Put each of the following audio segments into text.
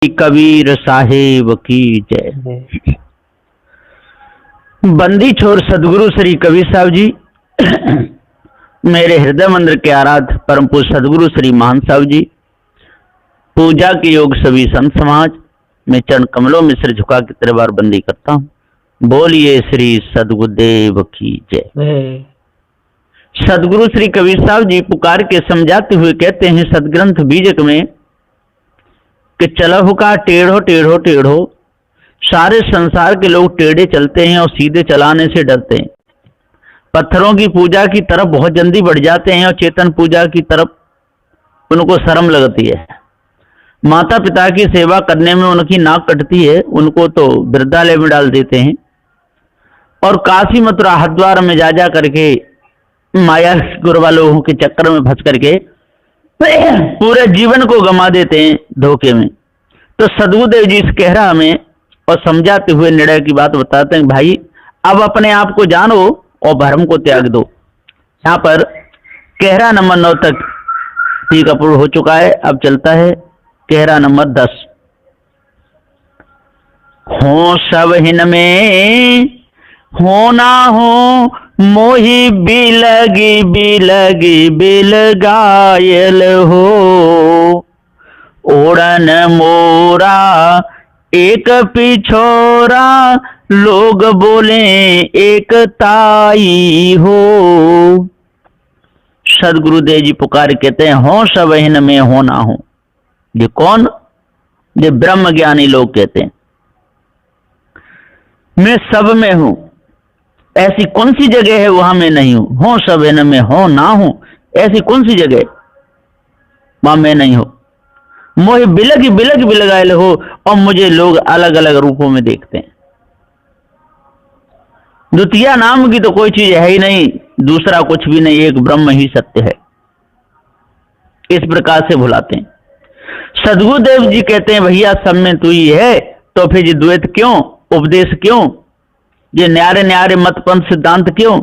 कबीर साहेब की जय। बंदी छोर सदगुरु श्री कबीर साहब जी मेरे हृदय मंदिर के आराध्य परम पूज्य सदगुरु श्री महान साहब जी, पूजा के योग सभी संत समाज में चरण कमलों में सिर झुका के तेरे बार बंदी करता हूँ। बोलिए श्री सदगुरुदेव की जय। सदगुरु श्री कबीर साहब जी पुकार के समझाते हुए कहते हैं सदग्रंथ बीजक में कि चलहु का टेढ़ो टेढ़ो टेढ़ो, सारे संसार के लोग टेढ़े चलते हैं और सीधे चलाने से डरते हैं। पत्थरों की पूजा की तरफ बहुत जल्दी बढ़ जाते हैं और चेतन पूजा की तरफ उनको शर्म लगती है। माता पिता की सेवा करने में उनकी नाक कटती है, उनको तो वृद्धालय में डाल देते हैं और काशी मथुरा हरिद्वार में जा करके माया गुरवा लोगों के चक्कर में फंस करके पूरे जीवन को गंवा देते हैं धोखे में। तो सदगुरुदेव जी इस कहरा में और समझाते हुए निर्णय की बात बताते हैं, भाई अब अपने आप को जानो और भ्रम को त्याग दो। यहाँ पर कहरा नंबर 9 तक टीका पूर्ण हो चुका है। अब चलता है कहरा नंबर 10। हो सब हिन में हो ना हो, मोही बिलगी बिलगी बिल गायल हो। ओढ़न मोरा एक पिछोरा, लोग बोले एक ताई हो। सदगुरुदेव जी पुकार कहते हैं हो सब हिन में हो ना हो। ये कौन? ये ब्रह्म ज्ञानी लोग कहते हैं मैं सब में हूं, ऐसी कौन सी जगह है वहां मैं नहीं हूं। हो सब हिन में हो ना हो, ऐसी कौन सी जगह वहां मैं नहीं हूं। मोहे बिलग बिलग बिलगायल हो, और मुझे लोग अलग अलग रूपों में देखते हैं। द्वितीय नाम की तो कोई चीज है ही नहीं, दूसरा कुछ भी नहीं, एक ब्रह्म ही सत्य है। इस प्रकार से भुलाते हैं। सदगुरुदेव जी कहते हैं भैया सब में तू ही है, तो फिर ये द्वैत क्यों, उपदेश क्यों, ये न्यारे न्यारे मत पंथ सिद्धांत क्यों।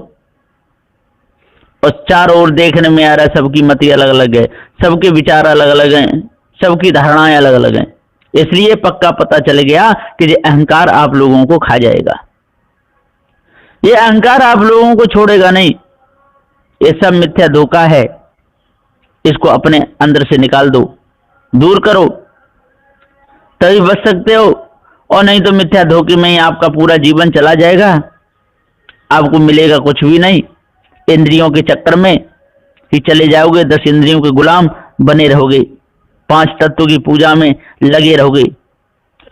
और चारों ओर देखने में आ रहा है सबकी मति अलग अलग है, सबके विचार अलग अलग हैं, सबकी धारणाएं अलग अलग हैं। इसलिए पक्का पता चल गया कि ये अहंकार आप लोगों को खा जाएगा। ये अहंकार आप लोगों को छोड़ेगा नहीं। ये सब मिथ्या धोखा है, इसको अपने अंदर से निकाल दो, दूर करो, तभी बच सकते हो। और नहीं तो मिथ्या धोखे में ही आपका पूरा जीवन चला जाएगा, आपको मिलेगा कुछ भी नहीं। इंद्रियों के चक्कर में ही चले जाओगे, 10 इंद्रियों के गुलाम बने रहोगे, 5 तत्वों की पूजा में लगे रहोगे,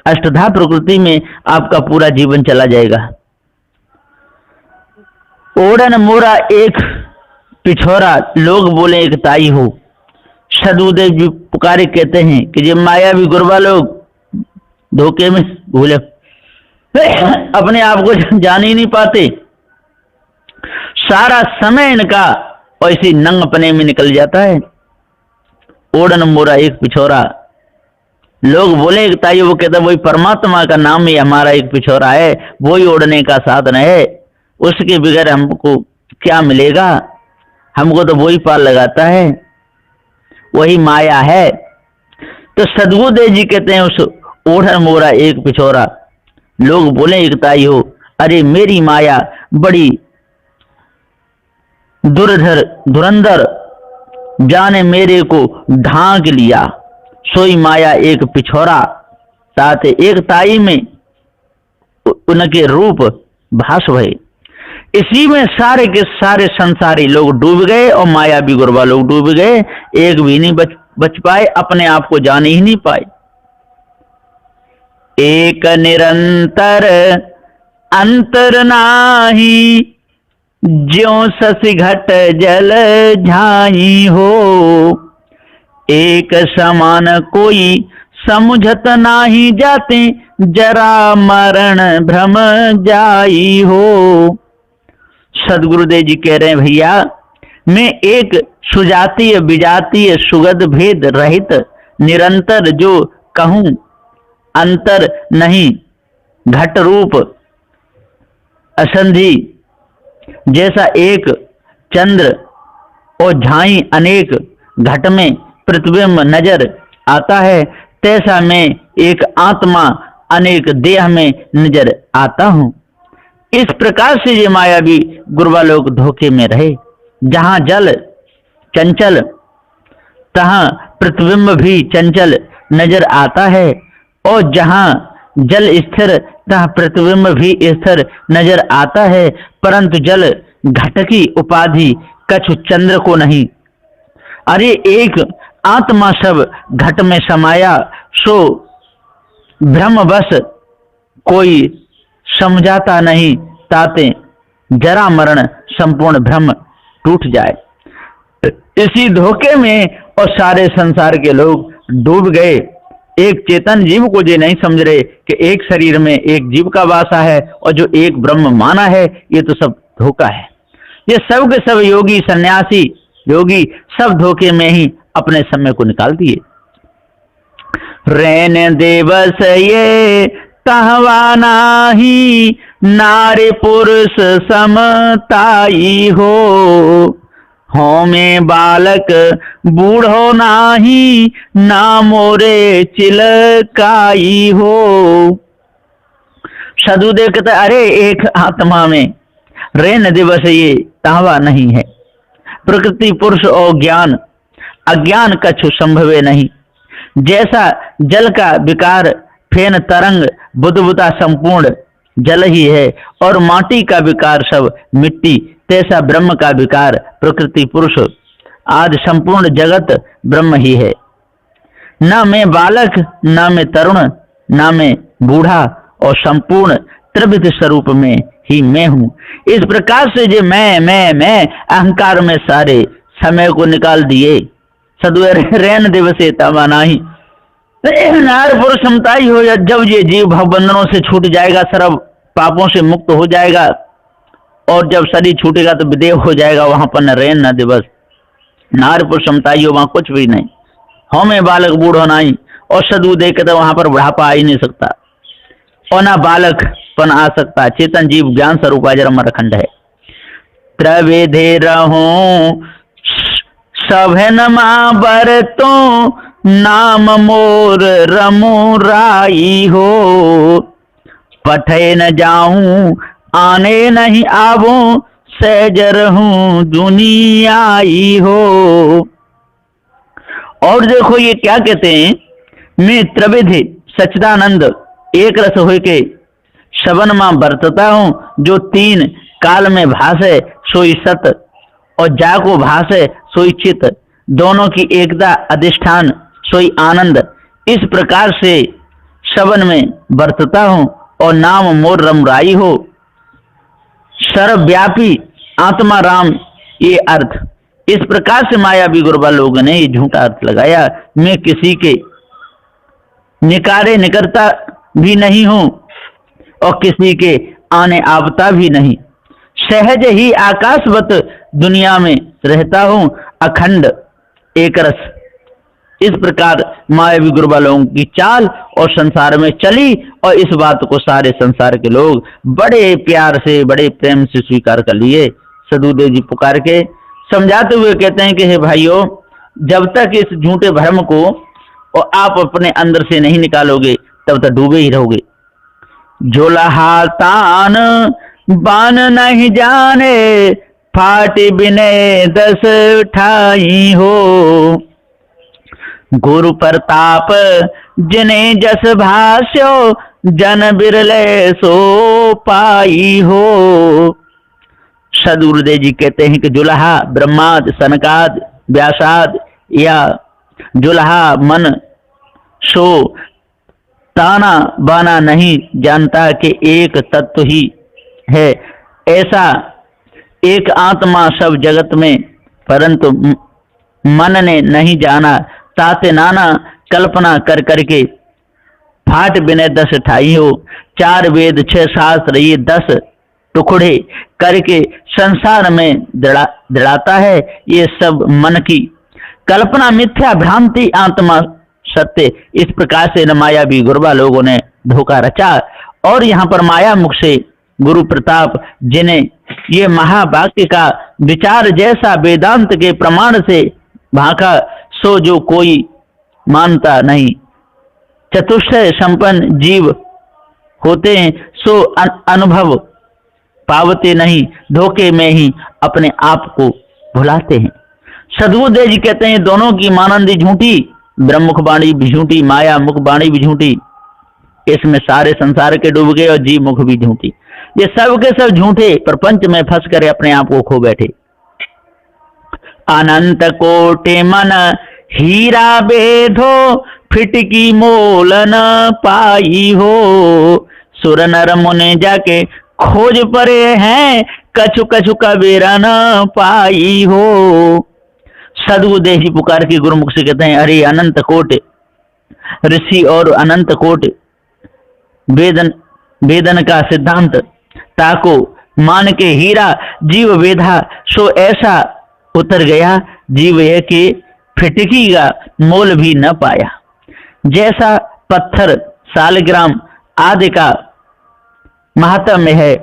अष्टधा प्रकृति में आपका पूरा जीवन चला जाएगा। ओढ़न मोरा एक पिछोरा, लोग बोले एक ताई हो। सदगुरुदेव जी पुकारे कहते हैं कि ये मायावी गुरबा लोग धोखे में भूले अपने आप को जान ही नहीं पाते। सारा समय इनका ऐसी नंगपने में निकल जाता है। ओढ़न मोरा एक पिछोरा, लोग बोले एक ताई, वो कहता वही परमात्मा का नाम ही हमारा एक पिछोरा है, वही ओढ़ने का साधन है, उसके बगैर हमको क्या मिलेगा, हमको तो वही पार लगाता है, वही माया है। तो सदगुरुदेव जी कहते हैं उस ओढ़न मोरा एक पिछोरा, लोग बोले एक ताई हो। अरे मेरी माया बड़ी धुरंधर, जाने मेरे को ढांक लिया, सोई माया एक पिछोरा, साथ एक ताई में उनके रूप भास भये। इसी में सारे के सारे संसारी लोग डूब गए और माया भी गुरबा लोग डूब गए, एक भी नहीं बच पाए, अपने आप को जान ही नहीं पाए। एक निरंतर अंतर नाही, ज्यों शशि घट जल झाई हो। एक समान कोई समुझत नाही जाते, जरा मरण भ्रम जाई हो। सदगुरुदेव जी कह रहे हैं भैया मैं एक सुजातीय विजातीय सुगध भेद रहित निरंतर जो कहूं, अंतर नहीं, घट रूप असंधि जैसा एक चंद्र और झाई अनेक घट में प्रतिबिंब नजर आता है, तैसा मैं एक आत्मा अनेक देह में नजर आता हूँ। इस प्रकार से ये मायावी गुरबालोक धोखे में रहे। जहाँ जल चंचल तहाँ प्रतिबिंब भी चंचल नजर आता है, और जहाँ जल स्थिर तहाँ प्रतिबिंब भी स्थिर नजर आता है, परंतु जल घट की उपाधि कछु चंद्र को नहीं। अरे एक आत्मा सब घट में समाया, सो भ्रमवश कोई समझाता नहीं, ताते जरा मरण संपूर्ण भ्रम टूट जाए। इसी धोखे में और सारे संसार के लोग डूब गए। एक चेतन जीव को ये नहीं समझ रहे कि एक शरीर में एक जीव का वासा है और जो एक ब्रह्म माना है, ये तो सब धोखा है। ये सब के सब योगी सन्यासी योगी सब धोखे में ही अपने समय को निकाल दिए। रैन दिवस ये कहवा नाही, नारी पुरुष समताई हो में बालक बूढ़ो नाही, ना मोरे चिलकाई हो। सदुदेव कहते अरे एक आत्मा में रैन दिवस ये कहवा नहीं है। प्रकृति पुरुष और ज्ञान अज्ञान कछु संभवे नहीं। जैसा जल का विकार फेन तरंग बुदबुदा संपूर्ण जल ही है, और माटी का विकार सब मिट्टी, तैसा ब्रह्म का विकार प्रकृति पुरुष आज संपूर्ण जगत ब्रह्म ही है। न मैं बालक, न मैं तरुण, न मैं बूढ़ा, और संपूर्ण त्रिविध स्वरूप में ही मैं हूँ। इस प्रकार से जो मैं अहंकार में सारे समय को निकाल दिए। सदु रैन दिवसे तवा नाही, नार पुरुष समताई हो। जब ये जीव भवबंधनों से छूट जाएगा, सर्व पापों से मुक्त हो जाएगा, और जब शरीर छूटेगा तो विदेह हो जाएगा, वहां पर न रैन न दिवस, नार पुरुष समताई हो, वहां कुछ भी नहीं। हो में बालक बूढ़ो नहीं, और सदु देख के तो वहां पर बुढ़ापा आ ही नहीं सकता, और ना बालक पन आ सकता। चेतन जीव ज्ञान स्वरूप अजर अमर अखंड है। त्रविधे रहूं सभन मां बरतो, नाम मोर रमो राई हो। पठे न जाऊं आने नहीं आवूं, सहजर हूं दुनियाई हो। और देखो ये क्या कहते हैं, मैं त्रिविधि सच्चिदानंद एक रस हो के शबन मां बरतता हूं, जो तीन काल में भासे सोई सत, और जाको भासे सोई चित, दोनों की एकता अधिष्ठान सोई आनंद। इस प्रकार से शबन में बरतता हूं, और नाम मोर रमराई हो। सर्वव्यापी आत्मा राम, ये अर्थ। इस प्रकार से मायावी गुरबा लोगों ने ये झूठा अर्थ लगाया। मैं किसी के निकारे निकरता भी नहीं हूं, और किसी के आने आवता भी नहीं। सहज ही आकाशवत दुनिया में रहता हूं, अखंड एक रस। इस प्रकार मायावी गुरबा लोगों की चाल और संसार में चली, और इस बात को सारे संसार के लोग बड़े प्यार से बड़े प्रेम से स्वीकार कर लिए। सदुदेव जी पुकार के समझाते हुए कहते हैं कि हे भाइयों, जब तक इस झूठे भ्रम को और आप अपने अंदर से नहीं निकालोगे, तब तक डूबे ही रहोगे। झोला तान बान नहीं जाने, फाटी बिने दस ठाई हो। गुरु प्रताप जिने जस भाष्यो, जन बिरले सो पाई हो। सदगुरुदेव जी कहते हैं कि जुलाहा ब्रह्माद सनकाद व्यासाद या जुलाहा मन सो ताना बाना नहीं जानता कि एक तत्व ही है। ऐसा एक आत्मा सब जगत में, परंतु मन ने नहीं जाना। ताते नाना कल्पना कर करके फाट बिने दस ठाई हो। चार वेद छह शास्त्र ये 10 टुकड़े करके संसार में दृढ़ाता है। ये सब मन की कल्पना, मिथ्या भ्रांति, आत्मा सत्य। इस प्रकार से न मायावी गुरबा लोगों ने धोखा रचा। और यहाँ पर माया मुख से गुरु प्रताप जिन्हें ये महावाक्य का विचार जैसा वेदांत के प्रमाण से भाका, सो जो कोई मानता नहीं। चतुष्टय संपन्न जीव होते हैं सो अनुभव पावते नहीं, धोखे में ही अपने आप को भुलाते हैं। सदगुरुदेव जी कहते हैं दोनों की मानंदी झूठी, ब्रह्ममुख वाणी भी झूठी, माया मुख वाणी भी झूठी, इसमें सारे संसार के डूब गए और जीव मुख भी झूठी। ये सब के सब झूठे प्रपंच में फंस कर अपने आप को खो बैठे। अनंत कोटि मन हीरा बेधो, फिटकी मोल न पाई हो, सुर नर मुनि जाके खोज परे हैं, कछु कछु कबीरा न पाई हो। सदगुरुदेव जी पुकार के गुरुमुख से कहते हैं अरे अनंत कोट ऋषि और अनंत कोट वेदन का सिद्धांत ताको मान के हीरा जीव वेधा, सो ऐसा उतर गया जीव है कि फिटकी का मोल भी न पाया। जैसा पत्थर सालग्राम आदि का महात्म्य है,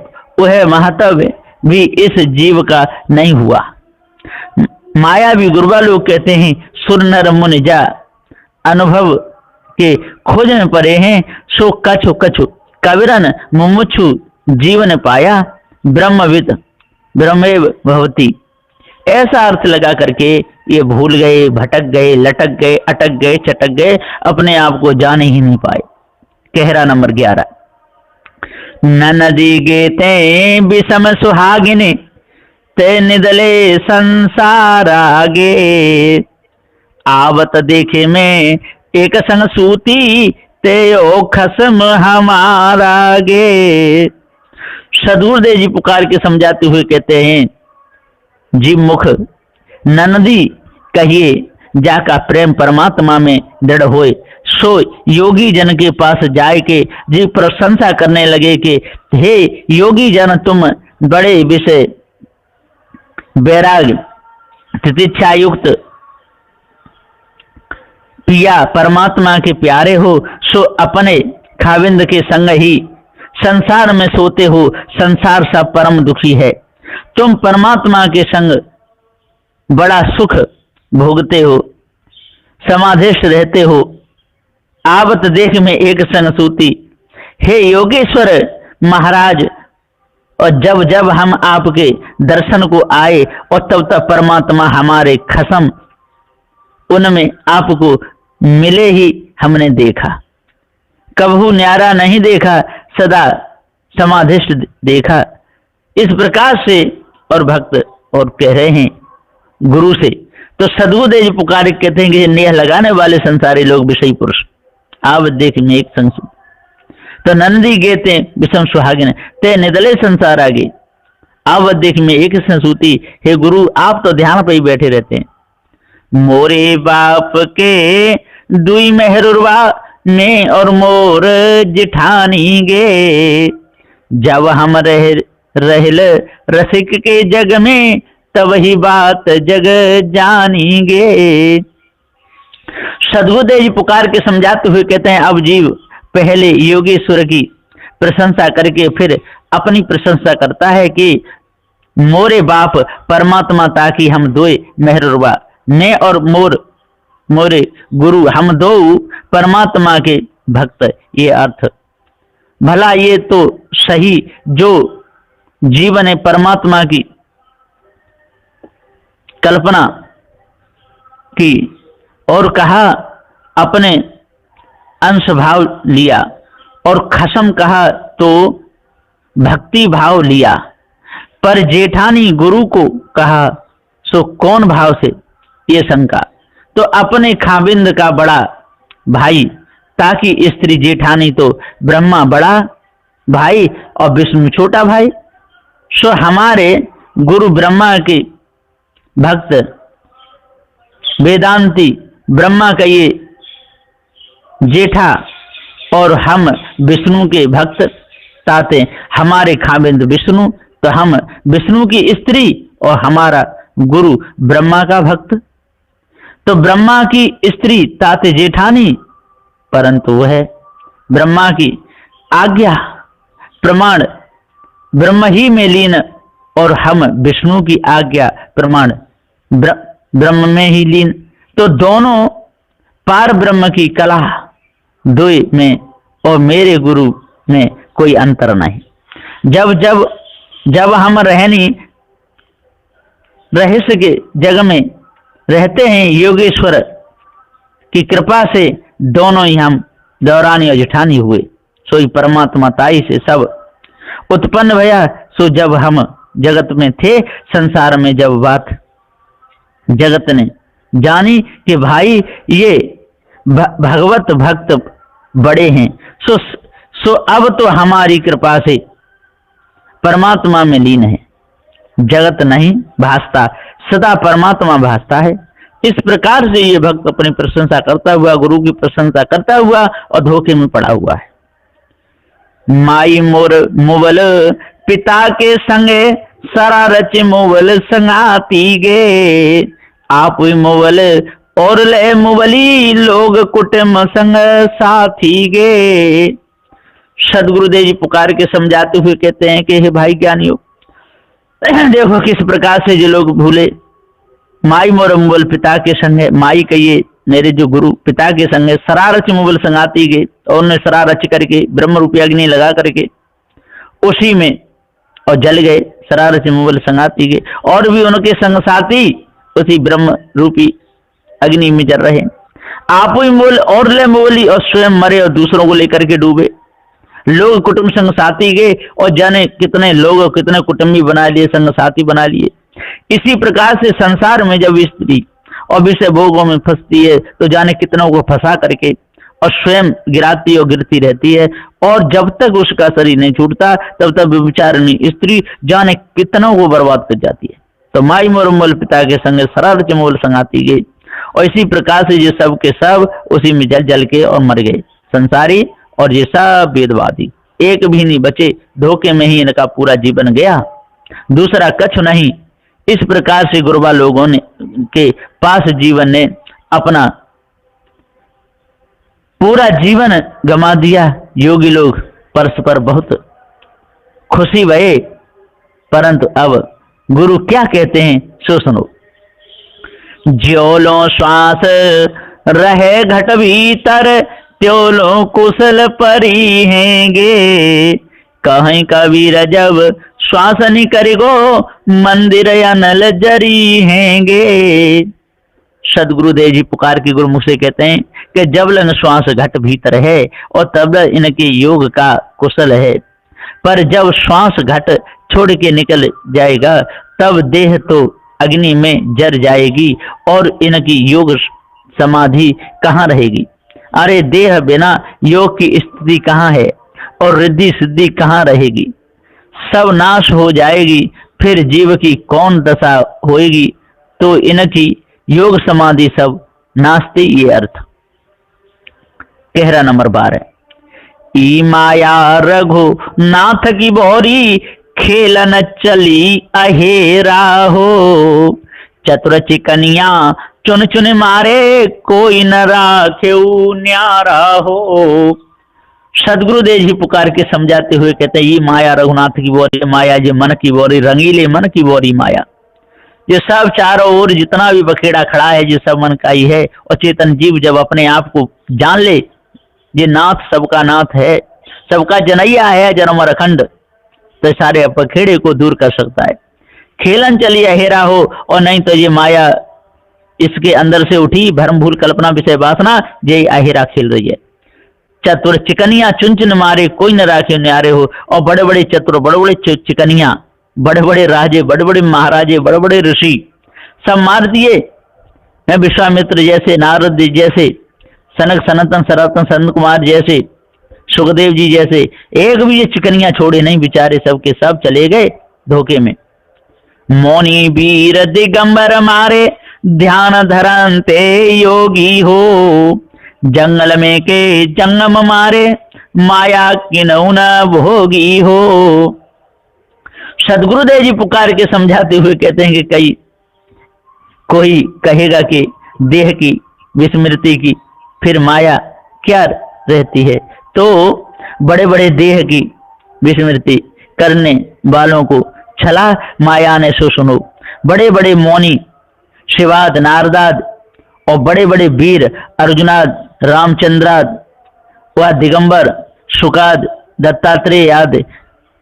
वह महात्म्य भी इस जीव का नहीं हुआ। माया भी गुरुवा लोग कहते हैं सुर नर मुनि जा, अनुभव के खोज में पड़े हैं, सो कछु कछु कविरन मुमुक्षु जीवन पाया, ब्रह्मविद ब्रह्मेव भवति। ऐसा अर्थ लगा करके ये भूल गए, भटक गए, लटक गए, अटक गए, चटक गए, अपने आप को जान ही नहीं पाए। कहरा नंबर 11। नदी गेते विषम सुहागिनी, ते निदले संसार आगे, आवत देखे में एक संग सूती, ते ओ खसम हमारा गे। सदगुरुदेव जी पुकार के समझाते हुए कहते हैं जीव मुख ननदी कहिए, जाका प्रेम परमात्मा में दृढ़ होए, सो योगी जन के पास जाए के जीव प्रशंसा करने लगे कि हे योगी जन तुम बड़े विषय वैराग तितिक्षा युक्त पिया परमात्मा के प्यारे हो, सो अपने खाविंद के संग ही संसार में सोते हो, संसार सा परम दुखी है। तुम परमात्मा के संग बड़ा सुख भोगते हो, समाधिस्थ रहते हो, आवत देख में एक संग सूती। हे योगेश्वर महाराज, और जब जब हम आपके दर्शन को आए और तब तब परमात्मा हमारे खसम, उनमें आपको मिले ही हमने देखा, कभू न्यारा नहीं देखा, सदा समाधिष्ठ देखा। इस प्रकार से और भक्त और कह रहे हैं गुरु से, तो सदगुरुदेव जी पुकार कहते हैं कि नेह लगाने वाले संसारी लोग विषयी पुरुष, आवत देख में एक संग सूती। तो नंदी गेते विषम सुहागिन, ते निदले संसार आगे, आवत देख में एक संग सूती। हे गुरु आप तो ध्यान पर ही बैठे रहते हैं। मोरे बाप के दुई मेहरुरवा ने और मोर जिठानी गे, जब हम रहल रसिक के जग में, तब ही बात जग जानीगे। सदगुरुदेव जी पुकार के समझाते हुए कहते हैं अब जीव पहले योगेश्वर की प्रशंसा करके फिर अपनी प्रशंसा करता है कि मोरे बाप परमात्मा ताकि हम दो मेहरुरवा ने और मोरे गुरु, हम दो परमात्मा के भक्त। ये अर्थ भला ये तो सही जो जीवन है परमात्मा की कल्पना की और कहा अपने अंश भाव लिया, और खसम कहा तो भक्ति भाव लिया, पर जेठानी गुरु को कहा सो कौन भाव से, ये शंका। तो अपने खाविंद का बड़ा भाई, ताकि स्त्री जेठानी तो ब्रह्मा बड़ा भाई और विष्णु छोटा भाई, सो हमारे गुरु ब्रह्मा के भक्त वेदांती ब्रह्मा का ये जेठा और हम विष्णु के भक्त ताते, हमारे खाविंद विष्णु तो हम विष्णु की स्त्री और हमारा गुरु ब्रह्मा का भक्त। तो ब्रह्मा की स्त्री ताते जेठानी, परंतु वह ब्रह्मा की आज्ञा प्रमाण ब्रह्म ही में लीन और हम विष्णु की आज्ञा प्रमाण ब्रह्म में ही लीन। तो दोनों पार ब्रह्म की कला दुई में और मेरे गुरु में कोई अंतर नहीं। जब जब जब हम रहस्य के जग में रहते हैं, योगेश्वर की कृपा से दोनों ही हम दौरानी और जेठानी हुए। सोई परमात्मा ताई से सब उत्पन्न भया। सो जब हम जगत में थे, संसार में जब बात जगत ने जानी कि भाई ये भगवत भक्त बड़े हैं, सो अब तो हमारी कृपा से परमात्मा में लीन है। जगत नहीं भासता, सदा परमात्मा भासता है। इस प्रकार से ये भक्त अपनी प्रशंसा करता हुआ, गुरु की प्रशंसा करता हुआ और धोखे में पड़ा हुआ है। माई मोर मुवल पिता के संगे, सारा रच मुवल संगाती गे। आप मुवल और ले मुवली, लोग कुटुंब संग साथी गे। सदगुरुदेव जी पुकार के समझाते हुए कहते हैं कि हे भाई ज्ञानियों, देखो किस प्रकार से जो लोग भूले। माई मोर मुवल पिता के संग, माई कहिए मेरे जो गुरु पिता के संग सरारच मुवल संगाती गए, और उन्हें सरारच करके ब्रह्म रूपी अग्नि लगा करके उसी में और जल गए। सरारच मुवल संगाती गए, और भी उनके संग साथी उसी ब्रह्म रूपी अग्नि में जल रहे। आप ही मूल और ले मूली, और स्वयं मरे और दूसरों को लेकर के डूबे। लोग कुटुंब संग साथी गए, और जाने कितने लोग कितने कुटुंबी बना लिए, संग साथी बना लिए। इसी प्रकार से संसार में जब स्त्री और विषय भोगों में फंसती है, तो जाने कितनों को फंसा करके और स्वयं गिराती और गिरती रहती है। और जब तक उसका शरीर नहीं छूटता, तब तक विचारणी स्त्री जाने कितनों को बर्बाद कर जाती है। तो माई मोर मोल पिता के संग सरारच मोल संगाती गई। और इसी प्रकार से ये सब के सब उसी में जल जल के और मर गए। संसारी और ये सब वेदवादी एक भी नहीं बचे, धोखे में ही इनका पूरा जीवन गया, दूसरा कछ नहीं। इस प्रकार से गुरुबा लोगों ने के पास जीवन ने अपना पूरा जीवन गमा दिया। योगी लोग परस्पर बहुत खुशी भये, परंतु अब गुरु क्या कहते हैं सो सुनो। ज्योलो श्वास रहे घट भीतर, त्योलो कुशल परी हैंगे। कहीं कबीर जब श्वास निकरिगो, मंदिर अनल जरी हैंगे। सदगुरुदेव जी पुकार के गुरुमुख से कहते हैं कि जब लन श्वास घट भीतर है, और तब इनके योग का कुशल है। पर जब श्वास घट छोड़ के निकल जाएगा, तब देह तो अग्नि में जर जाएगी, और इनकी योग समाधि कहाँ रहेगी। अरे देह बिना योग की स्थिति कहाँ है, और रिद्धि सिद्धि कहाँ रहेगी। सब नाश हो जाएगी, फिर जीव की कौन दशा होएगी। तो इनकी योग समाधि सब नास्ती, ये अर्थ। कहरा नंबर 12। ई माया रघु नाथ की बोरी, खेलन चली अहेरा हो। चतुर चिकनिया चुन चुन मारे, कोई न राखे न्यारा हो। सदगुरुदेव जी पुकार के समझाते हुए कहते हैं, ये माया रघुनाथ की बोरी माया, ये मन की बोरी, रंगीले मन की बोरी माया। ये सब चारों ओर जितना भी बखेड़ा खड़ा है, ये सब मन का ही है। और चेतन जीव जब अपने आप को जान ले, ये नाथ सबका नाथ है, सबका जनैया है जन्म अखंड, तो सारे बखेड़े को दूर कर सकता है। खेलन चली अहेरा हो, और नहीं तो ये माया इसके अंदर से उठी भ्रम भूल कल्पना विषय वासना, ये अहेरा खेल रही है। चतुर चिकनिया चुन चुन मारे, कोई न राखे न्यारे हो। और बड़े बड़े चतुर, बड़े बड़े चिकनिया, बड़े बड़े राजे, बड़े बड़े महाराजे, बड़े बड़े ऋषि सब मार दिए। मैं विश्वामित्र जैसे, नारद जी जैसे, सनक सनातन सनातन संत कुमार जैसे, सुखदेव जी जैसे, एक भी ये चिकनिया छोड़े नहीं, बेचारे सबके सब चले गए धोखे में। मौनी वीर दिगंबर मारे, ध्यान धरंते योगी हो। जंगल में के जंगम मारे, माया किनौ न भोगी हो। सदगुरुदेव जी पुकार के समझाते हुए कहते हैं कि कोई कहेगा कि देह की विस्मृति की फिर माया क्या रहती है। तो बड़े बड़े देह की विस्मृति करने वालों को छला माया ने सो सुनो। बड़े बड़े मौनी शिवाद नारदाद, और बड़े बड़े वीर अर्जुनाद रामचंद्राद, वह दिगंबर, शुकाद, दत्तात्रेय आदि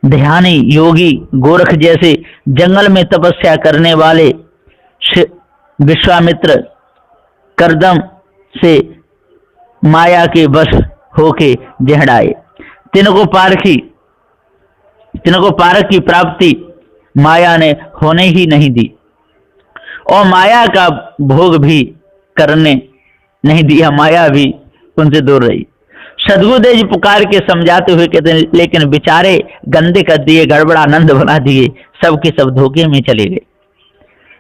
ध्यानी योगी, गोरख जैसे जंगल में तपस्या करने वाले, विश्वामित्र करदम से माया के वश होके जहड़ाए। तिनको पारख की प्राप्ति माया ने होने ही नहीं दी और माया का भोग भी करने नहीं दिया, माया भी उनसे दूर रही। सदगुरुदेव जी पुकार के समझाते हुए कहते हैं, लेकिन बेचारे गंदे कर दिए, गड़बड़ानंद बना दिए, सबके सब धोखे में चले गए।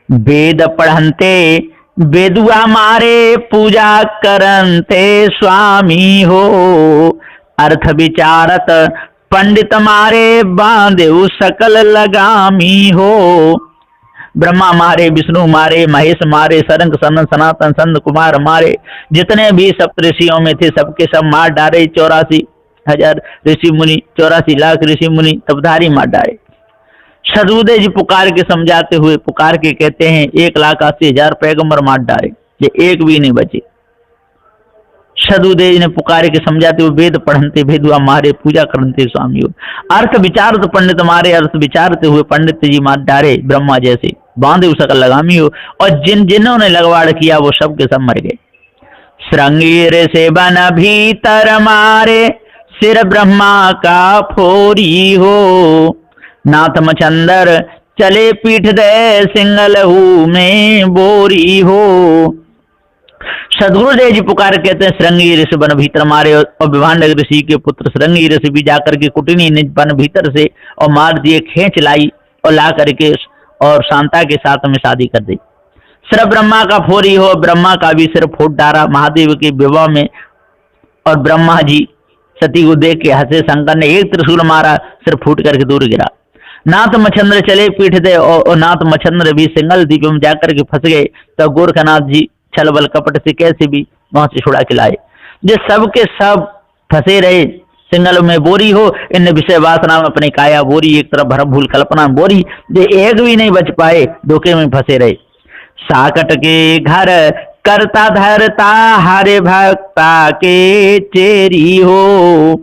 वेद पढ़नते बेदुआ मारे, पूजा करनते स्वामी हो, अर्थ विचारत पंडित मारे, बांधे सकल लगामी हो। ब्रह्मा मारे, विष्णु मारे, महेश मारे, सरंग सनन सनातन संत कुमार मारे, जितने भी सप्तऋषियों में थे सबके सब मार डाले। 84,000 ऋषि मुनि, 84 लाख ऋषि मुनि तपधारी मार डाले। सदगुरुदेव जी पुकार के समझाते हुए पुकार के कहते हैं 1,80,000 पैगंबर मार डाले, ये एक भी नहीं बचे। सदगुरुदेव जी ने पुकारे के समझाते हुए वेद पढ़नते भेदुआ मारे, पूजा करनते स्वामी हो, अर्थ विचारत पंडित मारे, अर्थ विचारते हुए पंडित जी मार डाले ब्रह्मा जैसे, बांधे सकल लगामी हो। और जिन्होंने लगवाड़ किया वो सब के सब मर गए। श्रृंगीर से बन भीतर मारे, सिर ब्रह्मा का फोरी हो, नाथ मचंदर चले पीठ दे, सिंगलहू में बोरी हो। सदगुरुदेव जी पुकार कहते हैं श्रृंगी ऋषि बन भीतर मारे, और विभांडक ऋषि के पुत्र श्रृंगी ऋषि भी जाकर के कुटिनी निज बन भीतर से और मार दिए, खींच लाई और ला करके और शांता के साथ में शादी कर दी। सिर ब्रह्मा का फोरी हो, ब्रह्मा का भी सिर फूट डाला महादेव के विवाह में, और ब्रह्मा जी सती को देख के हंसे, शंकर ने एक त्रिशूल मारा, सिर फूट करके दूर गिरा। नाथ मच्छंद्र चले पीठ दे, और नाथ मच्छंद्र भी सिंगल द्वीप में जाकर के फंस गए। तो गोरखनाथ जी छल बल कपट से कैसे भी वहां से छुड़ा के लाए। जो सब के सब फंसे रहे सिंगल में बोरी हो, इन विषय वासना में अपनी काया बोरी, एक तरफ भरम भूल कल्पना में बोरी, जो एक भी नहीं बच पाए, धोखे में फंसे रहे। साकट के घर करता धरता, हरे भक्ता के चेरी हो,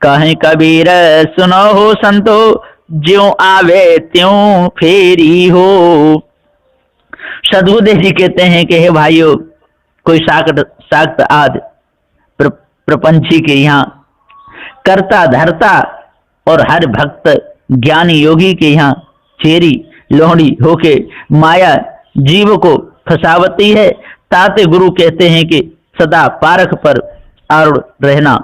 कहीं कबीर सुनो हो संतो, ज्यों आवे त्यों फेरी हो। सदगुरुदेव जी कहते हैं कि हे भाइयों, कोई साक्त आदि प्रपंची के यहाँ करता धरता और हर भक्त ज्ञानी योगी के यहाँ चेरी लोहड़ी होके माया जीव को फसावती है। ताते गुरु कहते हैं कि सदा पारख पर आरूढ़ रहना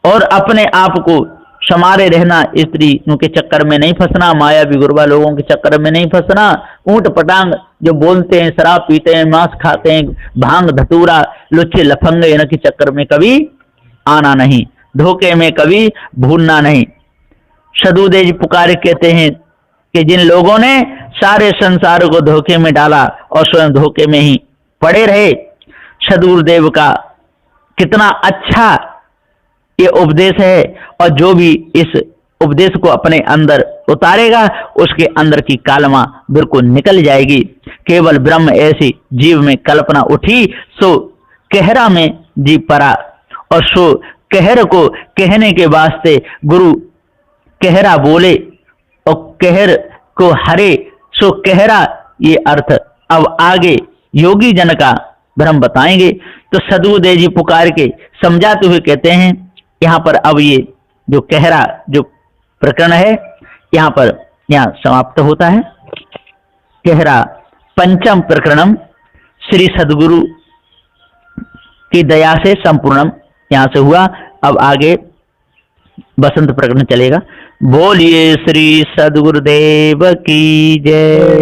और अपने आप को समारे रहना, स्त्री के चक्कर में नहीं फंसना, माया भी गुरबा लोगों के चक्कर में नहीं फंसना। ऊंट पटांग जो बोलते हैं, शराब पीते हैं, मांस खाते हैं, भांग धतूरा लुच्चे लफंगे, इनके चक्कर में कभी आना नहीं, धोखे में कभी भूलना नहीं। सदगुरुदेव जी पुकारे कहते हैं कि जिन लोगों ने सारे संसार को धोखे में डाला और स्वयं धोखे में ही पड़े रहे, सदगुरुदेव का कितना अच्छा ये उपदेश है, और जो भी इस उपदेश को अपने अंदर उतारेगा उसके अंदर की कालमा बिल्कुल निकल जाएगी। केवल ब्रह्म ऐसी जीव में कल्पना उठी, सो कहरा में जीव परा, और सो कहर को कहने के वास्ते गुरु कहरा बोले और कहर को हरे, सो कहरा, ये अर्थ अब आगे योगी जन का ब्रह्म बताएंगे। तो सदगुरुदेव जी पुकार के समझाते हुए कहते हैं, यहाँ पर अब ये जो कहरा जो प्रकरण है यहाँ समाप्त होता है। कहरा पंचम प्रकरणम श्री सदगुरु की दया से संपूर्णम यहाँ से हुआ। अब आगे बसंत प्रकरण चलेगा। बोलिए श्री सदगुरुदेव की जय।